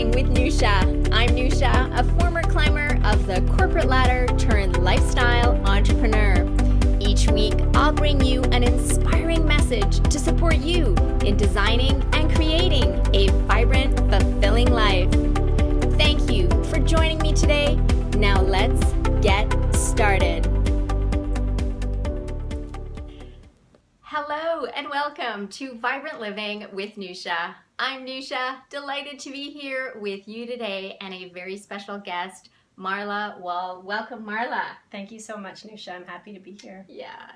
Living with Nusha. I'm Nusha, a former climber of the corporate ladder turned lifestyle entrepreneur. Each week, I'll bring you an inspiring message to support you in designing and creating a vibrant, fulfilling life. Thank you for joining me today. Now let's get started. Hello and welcome to Vibrant Living with Nusha. I'm Nusha, delighted to be here with you today and a very special guest, Marla Waal. Welcome, Marla. Thank you so much, Nusha. I'm happy to be here. Yeah,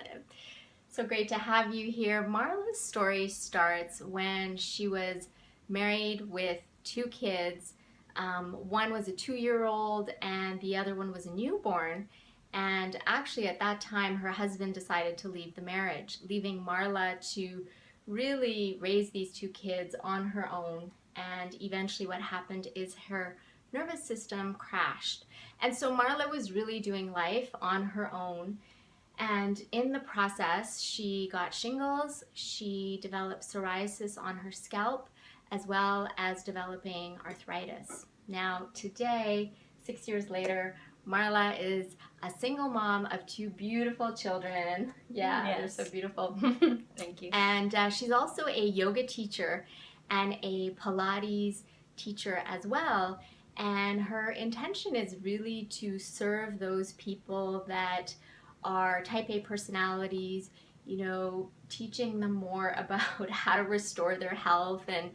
so great to have you here. Marla's story starts when she was married with two kids. One was a 2-year-old and the other one was a newborn. And actually at that time, her husband decided to leave the marriage, leaving Marla to really raise these two kids on her own. And eventually what happened is her nervous system crashed. And so Marla was really doing life on her own. And in the process, she got shingles, she developed psoriasis on her scalp, as well as developing arthritis. Now today, 6 years later, Marla is a single mom of 2 beautiful children. Yeah, Yes. They're so beautiful. Thank you. And she's also a yoga teacher and a Pilates teacher as well. And her intention is really to serve those people that are type A personalities, you know, teaching them more about how to restore their health and,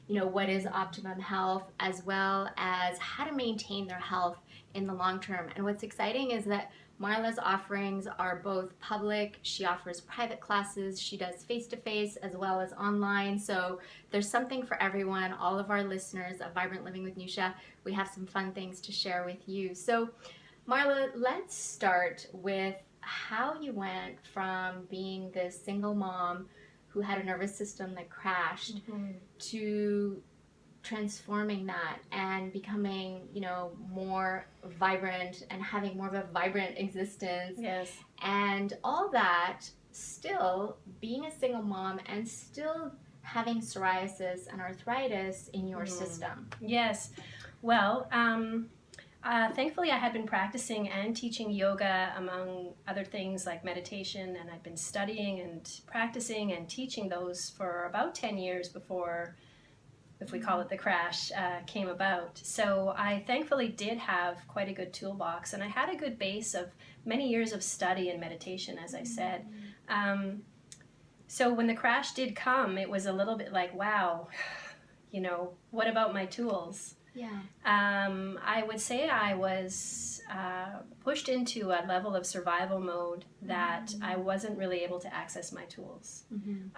you know, what is optimum health, as well as how to maintain their health in the long term. And what's exciting is that Marla's offerings are both public. She offers private classes. She does face-to-face as well as online. So there's something for everyone. All of our listeners of Vibrant Living with Nusha, we have some fun things to share with you. So Marla, let's start with how you went from being this single mom who had a nervous system that crashed to transforming that and becoming, you know, more vibrant and having more of a vibrant existence. Yes. And all that still being a single mom and still having psoriasis and arthritis in your system. Yes. Well, thankfully I had been practicing and teaching yoga, among other things like meditation, and I'd been studying and practicing and teaching those for about 10 years before, if we call it the crash, came about. So I thankfully did have quite a good toolbox, and I had a good base of many years of study and meditation, as I said. So when the crash did come, it was a little bit like, wow, you know, what about my tools? Yeah. I would say I was pushed into a level of survival mode that I wasn't really able to access my tools.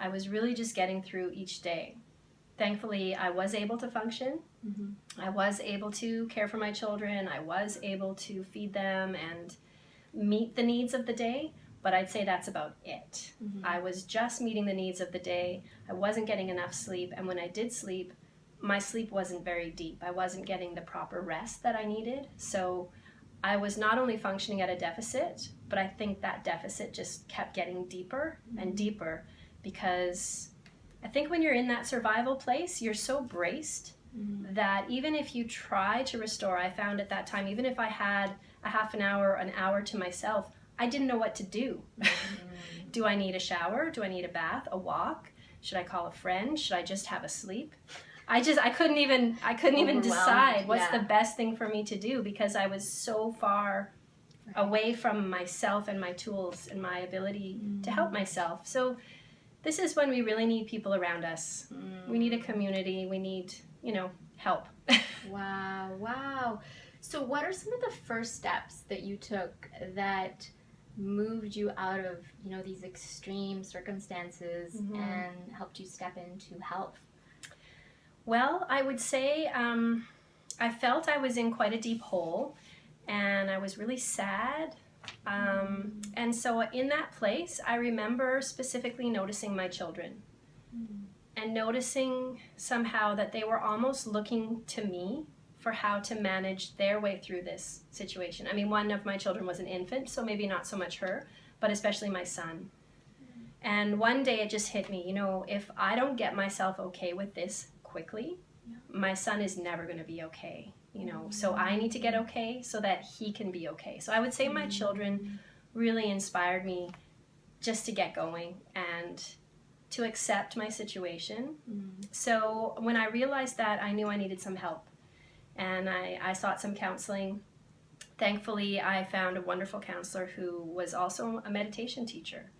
I was really just getting through each day. Thankfully, I was able to function. I was able to care for my children. I was able to feed them and meet the needs of the day, but I'd say that's about it. I was just meeting the needs of the day. I wasn't getting enough sleep, and when I did sleep, my sleep wasn't very deep. I wasn't getting the proper rest that I needed. So I was not only functioning at a deficit, but I think that deficit just kept getting deeper and deeper, because I think when you're in that survival place, you're so braced that even if you try to restore, I found at that time, even if I had a half an hour, an hour to myself, I didn't know what to do. Do I need a shower? Do I need a bath, a walk? Should I call a friend? Should I just have a sleep? I couldn't even decide what's the best thing for me to do, because I was so far away from myself and my tools and my ability to help myself. So this is when we really need people around us. We need a community. We need, you know, help. Wow. So what are some of the first steps that you took that moved you out of, you know, these extreme circumstances and helped you step into health? Well, I would say I felt I was in quite a deep hole, and I was really sad. And so in that place, I remember specifically noticing my children and noticing somehow that they were almost looking to me for how to manage their way through this situation. I mean, one of my children was an infant, so maybe not so much her, but especially my son. And one day it just hit me, you know, if I don't get myself okay with this quickly, my son is never going to be okay, so I need to get okay so that he can be okay. So I would say my children really inspired me just to get going and to accept my situation. So when I realized that, I knew I needed some help, and I sought some counseling. Thankfully, I found a wonderful counselor who was also a meditation teacher.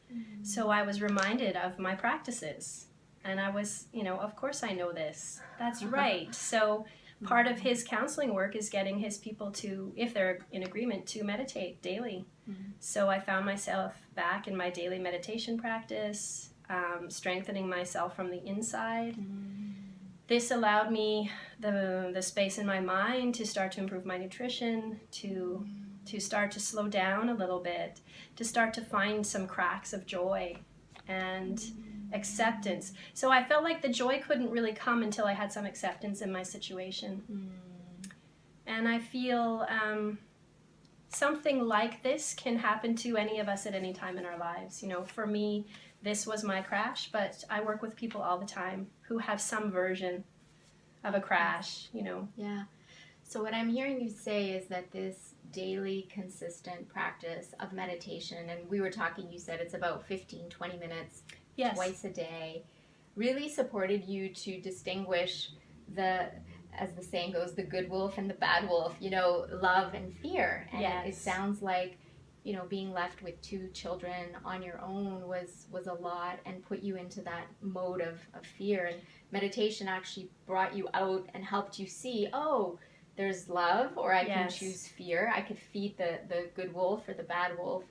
So I was reminded of my practices, and I was, of course I know this. That's right. So part of his counseling work is getting his people to, if they're in agreement, to meditate daily. So I found myself back in my daily meditation practice, strengthening myself from the inside. This allowed me the space in my mind to start to improve my nutrition, to start to slow down a little bit, to start to find some cracks of joy and acceptance. So I felt like the joy couldn't really come until I had some acceptance in my situation. And I feel something like this can happen to any of us at any time in our lives. For me, this was my crash, but I work with people all the time who have some version of a crash, Yeah. So what I'm hearing you say is that this daily consistent practice of meditation, and we were talking, you said it's about 15, 20 minutes twice a day, really supported you to distinguish as the saying goes, the good wolf and the bad wolf, love and fear. And it sounds like, being left with 2 children on your own was a lot and put you into that mode of fear. And meditation actually brought you out and helped you see, oh, there's love, or I can choose fear. I could feed the good wolf or the bad wolf.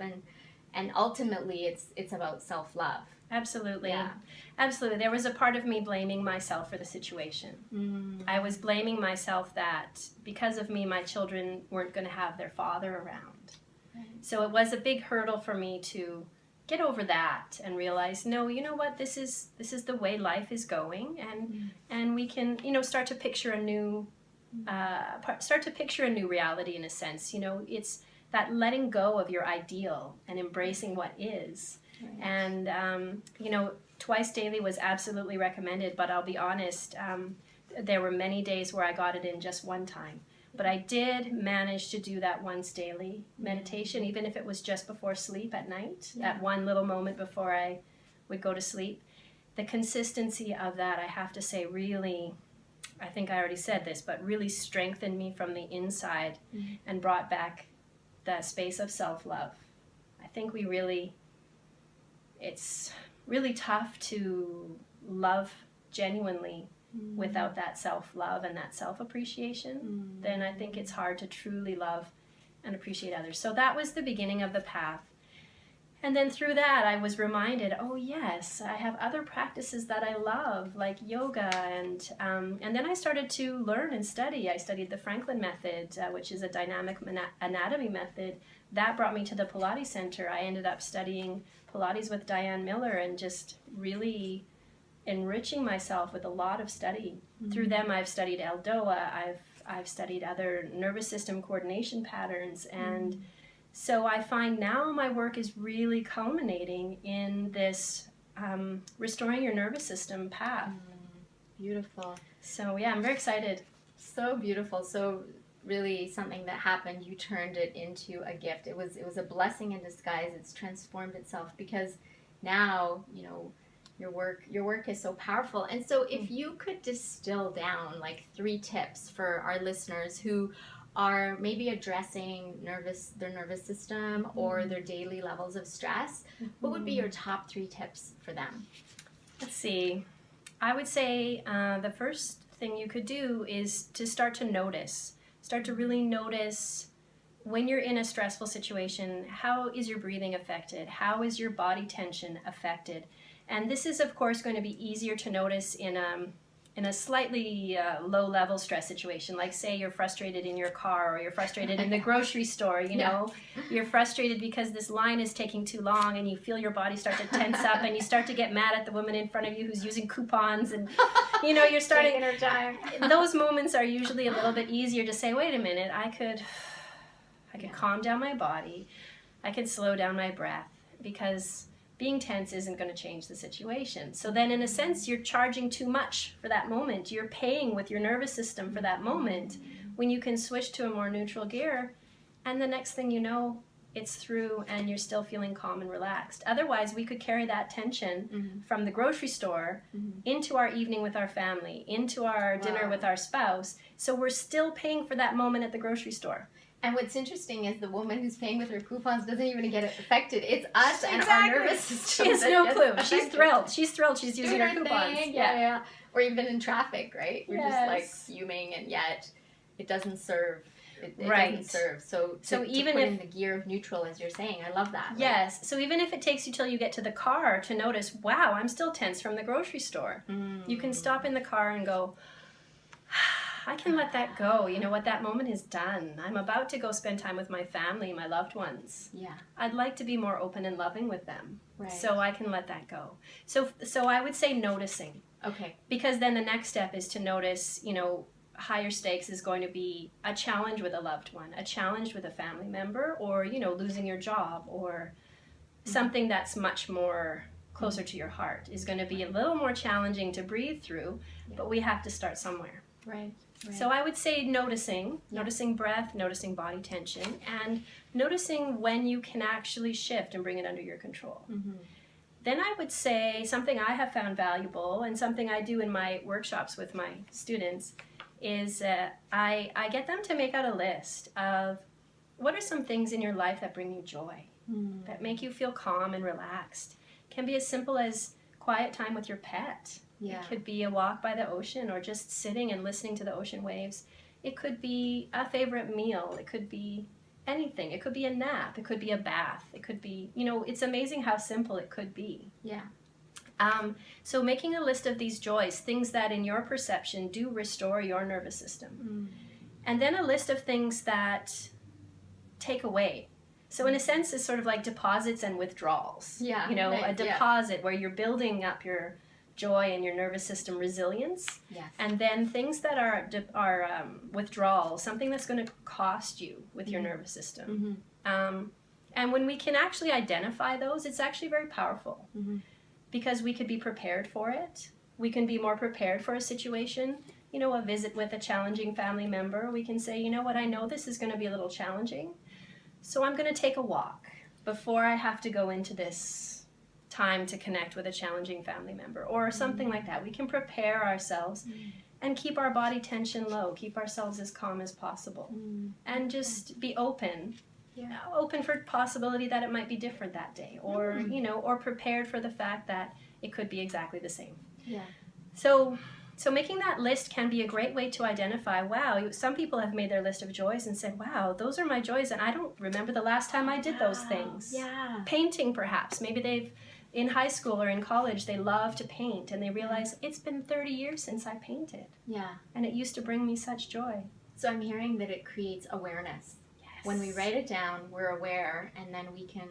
And ultimately, it's about self-love. Absolutely. Yeah. Absolutely. There was a part of me blaming myself for the situation. I was blaming myself that because of me, my children weren't going to have their father around. So it was a big hurdle for me to get over that and realize, no, you know what, this is the way life is going, and we can, start to picture a new reality in a sense. It's that letting go of your ideal and embracing what is. Right. And twice daily was absolutely recommended, but I'll be honest, there were many days where I got it in just one time. But I did manage to do that once daily meditation, even if it was just before sleep at night, that one little moment before I would go to sleep. The consistency of that, I have to say, really, I think I already said this, but really strengthened me from the inside and brought back the space of self-love. I think it's really tough to love genuinely without that self-love and that self-appreciation. Then I think it's hard to truly love and appreciate others. So that was the beginning of the path. And then through that, I was reminded, oh yes, I have other practices that I love, like yoga, and then I started to learn and study. I studied the Franklin method, which is a dynamic anatomy method. That brought me to the Pilates Center. I ended up studying Pilates with Diane Miller and just really enriching myself with a lot of study. Through them, I've studied Eldoa, I've studied other nervous system coordination patterns, and so I find now my work is really culminating in this restoring your nervous system path. Beautiful. So yeah, I'm very excited. So beautiful. So really something that happened, you turned it into a gift. It was a blessing in disguise. It's transformed itself because now, your work is so powerful. And so if you could distill down like 3 tips for our listeners who are maybe addressing their nervous system or their daily levels of stress, what would be your top 3 tips for them? Let's see. I would say the first thing you could do is to start to notice. Start to really notice when you're in a stressful situation, how is your breathing affected? How is your body tension affected? And this is, of course, going to be easier to notice in a slightly low-level stress situation. Like, say, you're frustrated in your car or you're frustrated in the grocery store, You're frustrated because this line is taking too long and you feel your body start to tense up and you start to get mad at the woman in front of you who's using coupons and, you're starting... her time. Those moments are usually a little bit easier to say, wait a minute, I could calm down my body. I could slow down my breath because being tense isn't going to change the situation. So then in a sense, you're charging too much for that moment. You're paying with your nervous system for that moment when you can switch to a more neutral gear. And the next thing you know, it's through and you're still feeling calm and relaxed. Otherwise, we could carry that tension from the grocery store into our evening with our family, into our dinner with our spouse. So we're still paying for that moment at the grocery store. And what's interesting is the woman who's paying with her coupons doesn't even get affected. It's us and our nervous system. She has no clue. Affected. She's thrilled. She's thrilled. She's using her coupons. Yeah. Or even in traffic, right? We're just like Yes. fuming, and yet it doesn't serve. It Right. doesn't serve. So even put if in the gear of neutral, as you're saying, I love that. Yes. So even if it takes you till you get to the car to notice, wow, I'm still tense from the grocery store. You can stop in the car and go, I can let that go. You know what? That moment is done. I'm about to go spend time with my family, my loved ones. Yeah. I'd like to be more open and loving with them. Right. So I can let that go. So I would say noticing. Okay. Because then the next step is to notice, higher stakes is going to be a challenge with a loved one, a challenge with a family member, or, losing your job, or something that's much more closer to your heart is going to be a little more challenging to breathe through, but we have to start somewhere. Right. So I would say noticing breath, noticing body tension, and noticing when you can actually shift and bring it under your control. Then I would say something I have found valuable and something I do in my workshops with my students is I get them to make out a list of what are some things in your life that bring you joy, that make you feel calm and relaxed. It can be as simple as quiet time with your pet. Yeah. It could be a walk by the ocean or just sitting and listening to the ocean waves. It could be a favorite meal. It could be anything. It could be a nap. It could be a bath. It could be, it's amazing how simple it could be. Yeah. So making a list of these joys, things that in your perception do restore your nervous system. And then a list of things that take away. So in a sense, it's sort of like deposits and withdrawals. Yeah. A deposit where you're building up your joy and your nervous system resilience. Yes. And then things that are withdrawals, something that's going to cost you with your nervous system. And when we can actually identify those, it's actually very powerful. Because we could be prepared for it. We can be more prepared for a situation. A visit with a challenging family member. We can say, I know this is going to be a little challenging. So I'm going to take a walk before I have to go into this time to connect with a challenging family member or something like that. We can prepare ourselves and keep our body tension low, keep ourselves as calm as possible, and just be open. Open for possibility that it might be different that day, or or prepared for the fact that it could be exactly the same. So making that list can be a great way to identify, wow, some people have made their list of joys and said, wow, those are my joys and I don't remember the last time I did those things. Painting, perhaps. Maybe they've in high school or in college, they love to paint and they realize it's been 30 years since I painted. And it used to bring me such joy. So I'm hearing that it creates awareness. When we write it down, we're aware, and then we can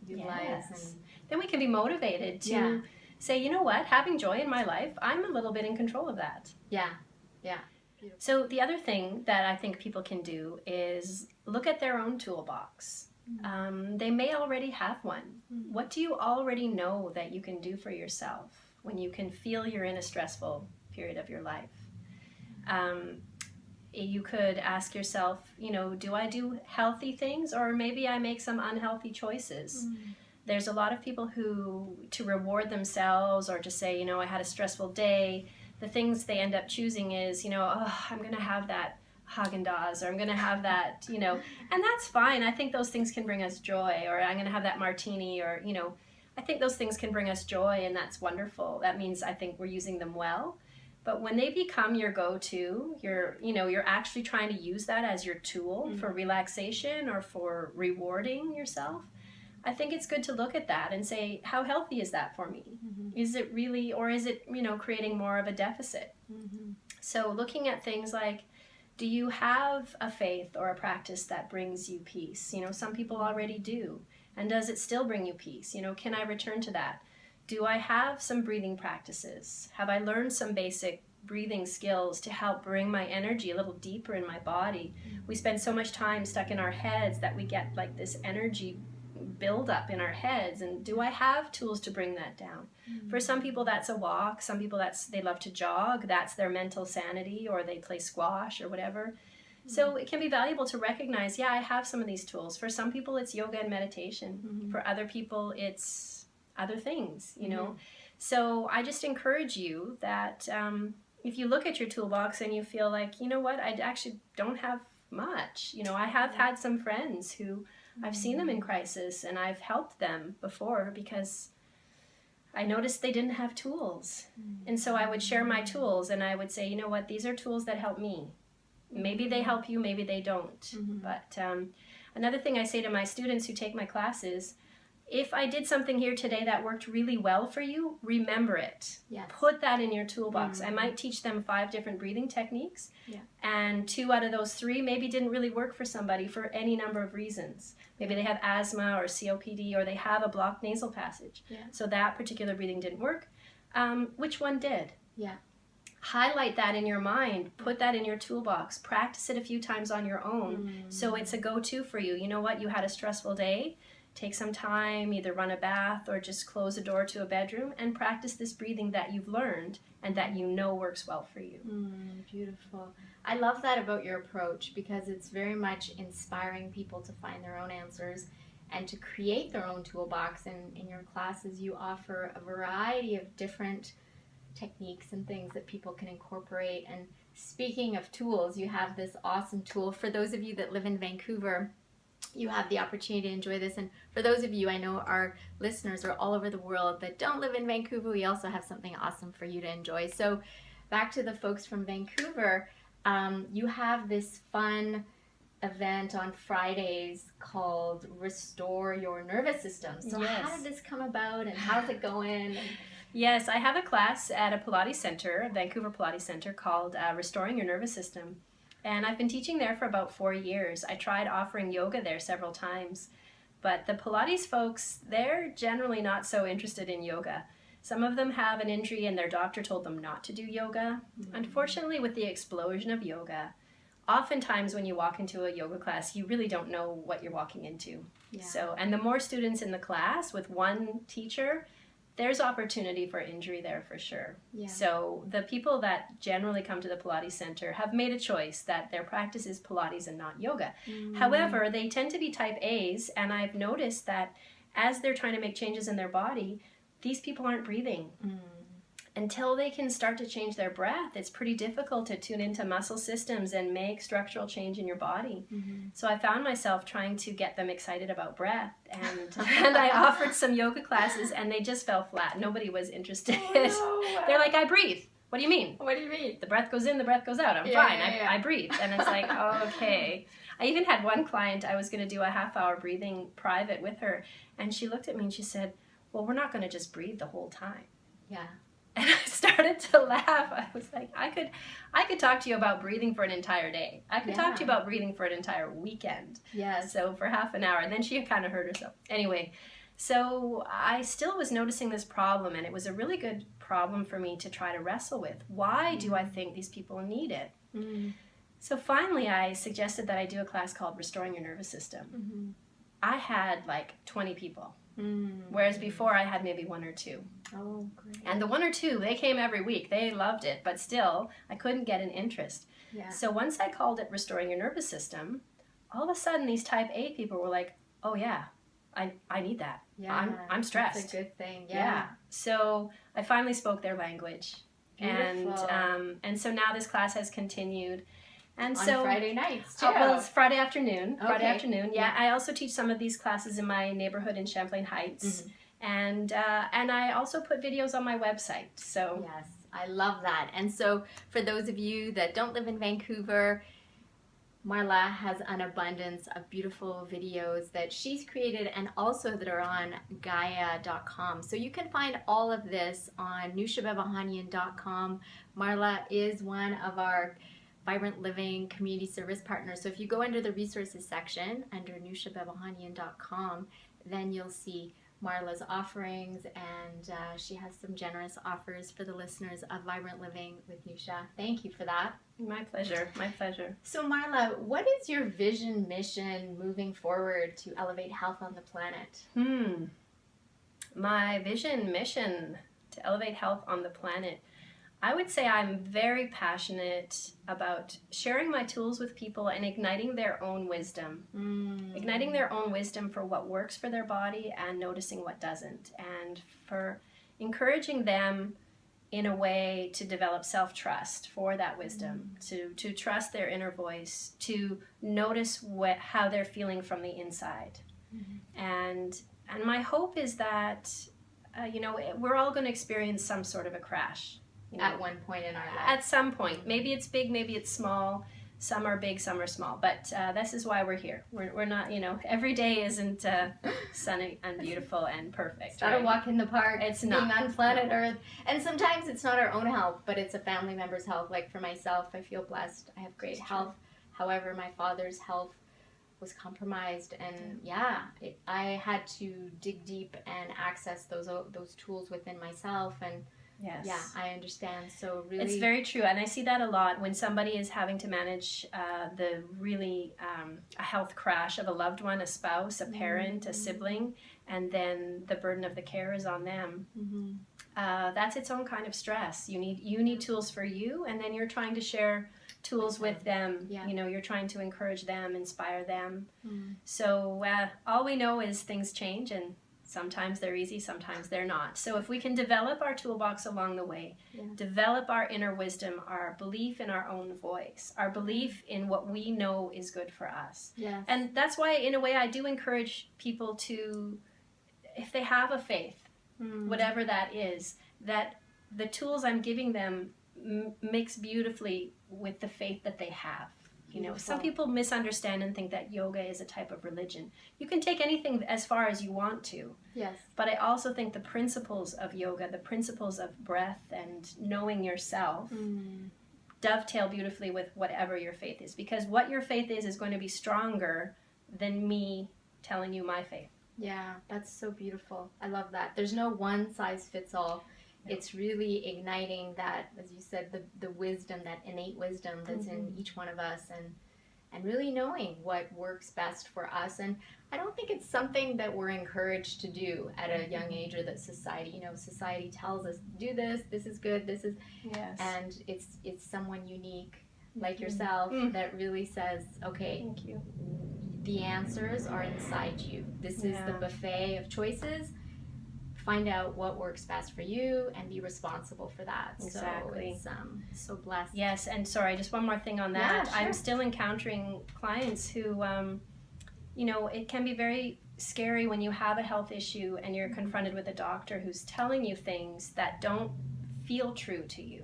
utilize. And then we can be motivated to say, you know what, having joy in my life, I'm a little bit in control of that. Beautiful. So the other thing that I think people can do is look at their own toolbox. They may already have one. What do you already know that you can do for yourself when you can feel you're in a stressful period of your life? You could ask yourself, do I do healthy things, or maybe I make some unhealthy choices? There's a lot of people who, to reward themselves or to say, I had a stressful day, the things they end up choosing is, I'm going to have that Haagen-Dazs, or I'm going to have that, and that's fine. I think those things can bring us joy, or I'm going to have that martini, or, I think those things can bring us joy, and that's wonderful. That means I think we're using them well. But when they become your go-to, you're actually trying to use that as your tool for relaxation or for rewarding yourself, I think it's good to look at that and say, how healthy is that for me? Is it really, or is it, creating more of a deficit? So looking at things like, do you have a faith or a practice that brings you peace? Some people already do. And does it still bring you peace? Can I return to that? Do I have some breathing practices? Have I learned some basic breathing skills to help bring my energy a little deeper in my body? We spend so much time stuck in our heads that we get like this energy, buildup in our heads, and do I have tools to bring that down? For some people that's a walk, some people they love to jog, that's their mental sanity, or they play squash or whatever. So it can be valuable to recognize, yeah, I have some of these tools. For some people it's yoga and meditation. For other people it's other things, you know. So I just encourage you that if you look at your toolbox and you feel like, you know what, I actually don't have much. You know, I have had some friends who I've seen them in crisis, and I've helped them before because I noticed they didn't have tools. And so I would share my tools, and I would say, you know what, these are tools that help me. Maybe they help you, maybe they don't. But another thing I say to my students who take my classes, if I did something here today that worked really well for you, remember it. Yes. Put that in your toolbox. I might teach them 5 different breathing techniques, and 2 out of those 3 maybe didn't really work for somebody for any number of reasons. Maybe they have asthma or COPD, or they have a blocked nasal passage. So that particular breathing didn't work. Which one did? Highlight that in your mind, put that in your toolbox, practice it a few times on your own, so it's a go-to for you. You know what, you had a stressful day, take some time, either run a bath or just close a door to a bedroom and practice this breathing that you've learned and that you know works well for you. Beautiful. I love that about your approach, because it's very much inspiring people to find their own answers and to create their own toolbox. And in your classes you offer a variety of different techniques and things that people can incorporate. And speaking of tools, you have this awesome tool. For those of you that live in Vancouver, you have the opportunity to enjoy this. And for those of you, I know our listeners are all over the world that don't live in Vancouver, we also have something awesome for you to enjoy. So back to the folks from Vancouver, you have this fun event on Fridays called Restore Your Nervous System. So how did this come about, and how's it going? Yes, I have a class at a Pilates center, a Vancouver Pilates center, called Restoring Your Nervous System. And I've been teaching there for about 4 years. I tried offering yoga there several times, but the Pilates folks, they're generally not so interested in yoga. Some of them have an injury and their doctor told them not to do yoga. Unfortunately, with the explosion of yoga, oftentimes when you walk into a yoga class, you really don't know what you're walking into. So, and the more students in the class with one teacher, there's opportunity for injury there for sure. So the people that generally come to the Pilates Center have made a choice that their practice is Pilates and not yoga. However, they tend to be type A's, and I've noticed that as they're trying to make changes in their body, these people aren't breathing. Until they can start to change their breath, it's pretty difficult to tune into muscle systems and make structural change in your body. So I found myself trying to get them excited about breath, and I offered some yoga classes, and they just fell flat. Nobody was interested. They're like, I breathe. What do you mean? What do you mean? The breath goes in, the breath goes out. I'm fine. I breathe. And it's like, oh, okay. I even had one client, I was going to do a half-hour breathing private with her, and she looked at me and she said, well, we're not going to just breathe the whole time. And I started to laugh. I was like, I could talk to you about breathing for an entire day. I could talk to you about breathing for an entire weekend. So for half an hour. And then she kind of hurt herself. Anyway, so I still was noticing this problem, and it was a really good problem for me to try to wrestle with. Why do I think these people need it? So finally I suggested that I do a class called Restoring Your Nervous System. I had like 20 people. Whereas before I had maybe 1 or 2. Oh, great. And the 1 or 2, they came every week. They loved it, but still, I couldn't get an interest. So once I called it Restoring Your Nervous System, all of a sudden these type A people were like, oh yeah, I need that. I'm stressed. That's a good thing. So I finally spoke their language. Beautiful. And so now this class has continued. And on so Friday nights too. Well, it's Friday afternoon. Okay. I also teach some of these classes in my neighborhood in Champlain Heights, and I also put videos on my website. So yes, I love that. And so for those of you that don't live in Vancouver, Marla has an abundance of beautiful videos that she's created, and also that are on Gaia.com. So you can find all of this on nushabebahanian.com. Marla is one of our Vibrant Living Community Service Partners. So if you go under the resources section under nushabebahanian.com, then you'll see Marla's offerings, and she has some generous offers for the listeners of Vibrant Living with Nusha. Thank you for that. My pleasure. My pleasure. So Marla, what is your vision, mission moving forward to elevate health on the planet? My vision, mission to elevate health on the planet. I would say I'm very passionate about sharing my tools with people and igniting their own wisdom. Igniting their own wisdom for what works for their body and noticing what doesn't. And for encouraging them in a way to develop self-trust for that wisdom, to trust their inner voice, to notice how they're feeling from the inside. And my hope is that, we're all going to experience some sort of a crash. At one point in our life. At some point. Maybe it's big, maybe it's small. Some are big, some are small. But this is why we're here. We're not, every day isn't sunny and beautiful and perfect. It's not a walk in the park. It's being not. on planet Earth. And sometimes it's not our own health, but it's a family member's health. Like for myself, I feel blessed. I have great health. However, my father's health was compromised, and I had to dig deep and access those tools within myself. And yes. Yeah, I understand. So really, it's very true, and I see that a lot when somebody is having to manage the really a health crash of a loved one, a spouse, a parent, a sibling, and then the burden of the care is on them. That's its own kind of stress. You need tools for you, and then you're trying to share tools with them. You're trying to encourage them, inspire them. So all we know is things change, and sometimes they're easy, sometimes they're not. So if we can develop our toolbox along the way, develop our inner wisdom, our belief in our own voice, our belief in what we know is good for us. Yes. And that's why, in a way, I do encourage people to, if they have a faith, whatever that is, that the tools I'm giving them mix beautifully with the faith that they have. Some people misunderstand and think that yoga is a type of religion. You can take anything as far as you want to. Yes. But I also think the principles of yoga, the principles of breath and knowing yourself, dovetail beautifully with whatever your faith is. Because what your faith is going to be stronger than me telling you my faith. Yeah, that's so beautiful. I love that. There's no one size fits all. It's really igniting that, as you said, the wisdom, that innate wisdom that's in each one of us, and really knowing what works best for us. And I don't think it's something that we're encouraged to do at a young age, or that society tells us, do this is good, this is, and it's someone unique like yourself that really says, okay, thank you. The answers are inside you. This is the buffet of choices. Find out what works best for you and be responsible for that. Exactly. So it's so blessed. Yes, and sorry, just one more thing on that. Yeah, sure. I'm still encountering clients who, it can be very scary when you have a health issue and you're confronted with a doctor who's telling you things that don't feel true to you.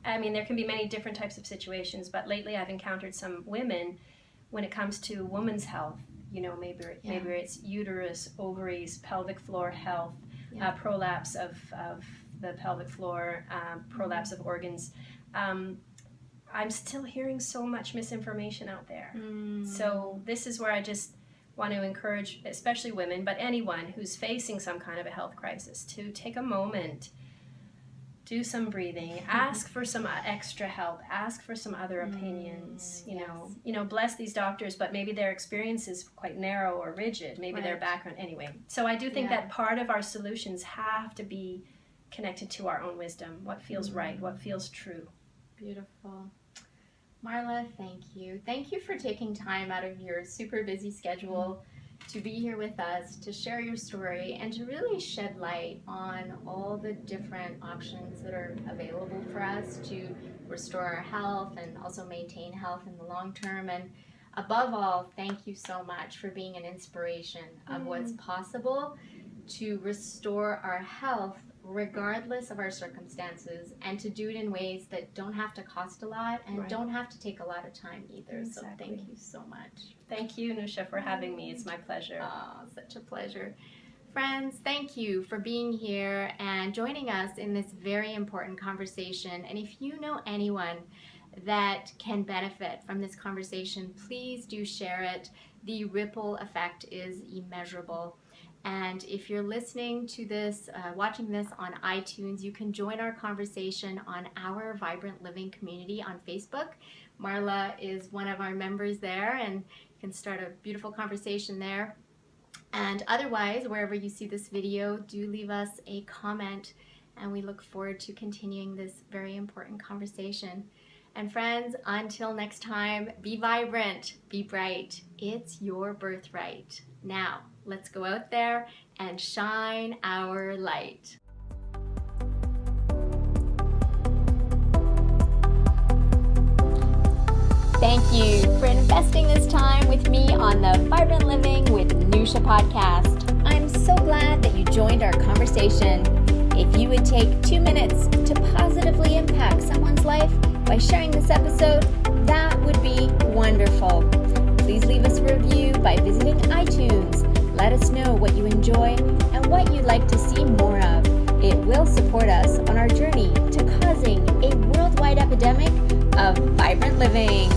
I mean, there can be many different types of situations, but lately I've encountered some women, when it comes to women's health, maybe it's uterus, ovaries, pelvic floor health, prolapse of the pelvic floor, prolapse of organs. I'm still hearing so much misinformation out there. So this is where I just want to encourage, especially women, but anyone who's facing some kind of a health crisis, to take a moment, do some breathing, ask for some extra help, ask for some other opinions, bless these doctors, but maybe their experience is quite narrow or rigid, maybe their background, anyway. So I do think that part of our solutions have to be connected to our own wisdom, what feels right, what feels true. Beautiful. Marla, thank you. Thank you for taking time out of your super busy schedule to be here with us, to share your story, and to really shed light on all the different options that are available for us to restore our health and also maintain health in the long term. And above all, thank you so much for being an inspiration of what's possible to restore our health regardless of our circumstances, and to do it in ways that don't have to cost a lot and don't have to take a lot of time either. Exactly. So thank you so much. Thank you, Nusha, for having me. It's my pleasure. Oh, such a pleasure. Friends, thank you for being here and joining us in this very important conversation. And if you know anyone that can benefit from this conversation, please do share it. The ripple effect is immeasurable. And if you're listening to this, watching this on iTunes, you can join our conversation on our Vibrant Living community on Facebook. Marla is one of our members there, and you can start a beautiful conversation there. And otherwise, wherever you see this video, do leave us a comment, and we look forward to continuing this very important conversation. And friends, until next time, be vibrant, be bright. It's your birthright. Now, let's go out there and shine our light. Thank you for investing this time with me on the Vibrant Living with Nusha podcast. I'm so glad that you joined our conversation. If you would take 2 minutes to positively impact someone's life by sharing this episode, that would be wonderful. Please leave us a review by visiting iTunes. Let us know what you enjoy and what you'd like to see more of. It will support us on our journey to causing a worldwide epidemic of vibrant living.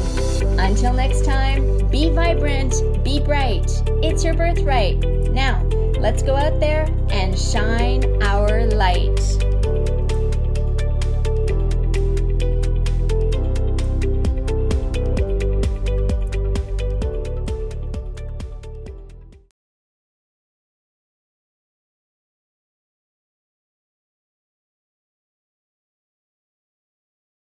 Until next time, be vibrant, be bright. It's your birthright. Now, let's go out there and shine our light.